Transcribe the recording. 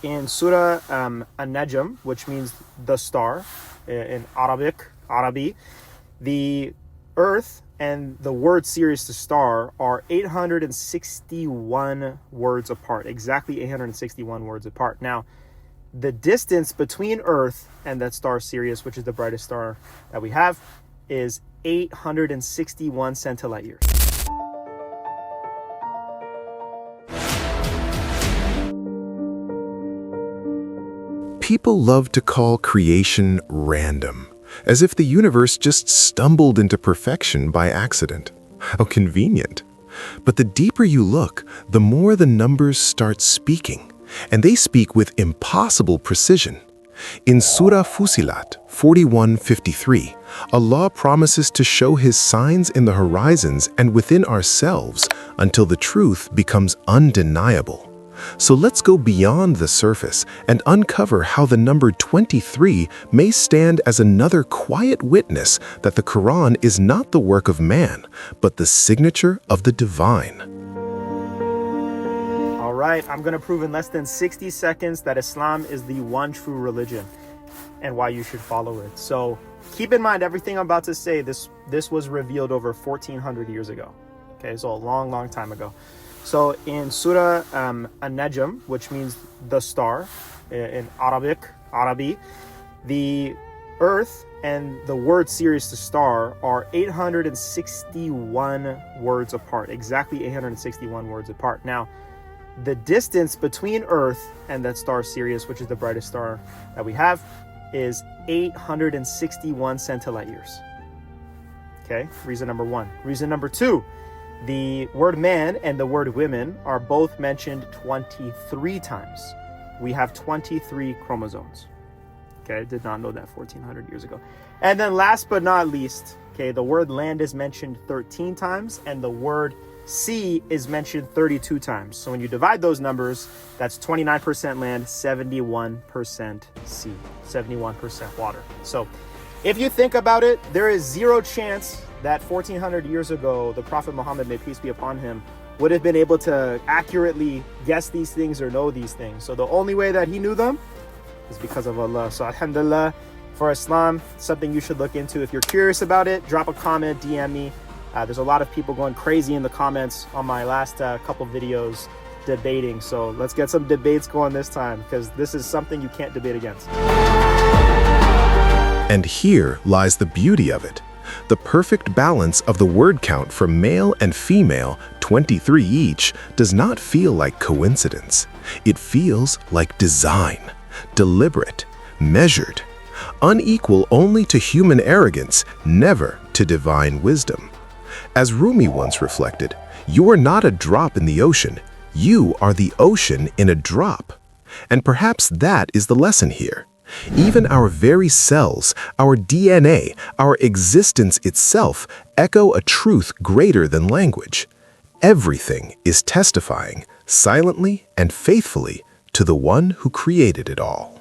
in Surah An-Najm, which means the star in Arabi, the earth and the word Sirius, the star, are 861 words apart, exactly 861 words apart. Now, the distance between Earth and that star Sirius, which is the brightest star that we have, is 861 centilight years. People love to call creation random, as if the universe just stumbled into perfection by accident. How convenient. But the deeper you look, the more the numbers start speaking, and they speak with impossible precision. In Surah Fusilat 41:53, Allah promises to show His signs in the horizons and within ourselves until the truth becomes undeniable. So let's go beyond the surface and uncover how the number 23 may stand as another quiet witness that the Qur'an is not the work of man, but the signature of the divine. All right, I'm going to prove in less than 60 seconds that Islam is the one true religion and why you should follow it. So keep in mind everything I'm about to say, this was revealed over 1400 years ago. Okay, so a long time ago. So in Surah An-Najm, which means the star in Arabi, the earth and the word Sirius, the star, are 861 words apart, exactly 861 words apart. Now, the distance between Earth and that star Sirius, which is the brightest star that we have, is 861 centilight years. Okay, reason number one. Reason number two. The word man and the word women are both mentioned 23 times. We have 23 chromosomes. Okay, I did not know that 1400 years ago. And then last but not least, okay, the word land is mentioned 13 times and the word sea is mentioned 32 times. So when you divide those numbers, that's 29% land, 71% sea, 71% water. So if you think about it, there is zero chance that 1400 years ago, the Prophet Muhammad, may peace be upon him, would have been able to accurately guess these things or know these things. So the only way that he knew them is because of Allah. So alhamdulillah, for Islam, something you should look into. If you're curious about it, drop a comment, DM me. There's a lot of people going crazy in the comments on my last couple videos debating. So let's get some debates going this time, because this is something you can't debate against. And here lies the beauty of it. The perfect balance of the word count for male and female, 23 each, does not feel like coincidence. It feels like design, deliberate, measured, unequal only to human arrogance, never to divine wisdom. As Rumi once reflected, you are not a drop in the ocean, you are the ocean in a drop. And perhaps that is the lesson here. Even our very cells, our DNA, our existence itself echo a truth greater than language. Everything is testifying, silently and faithfully, to the one who created it all.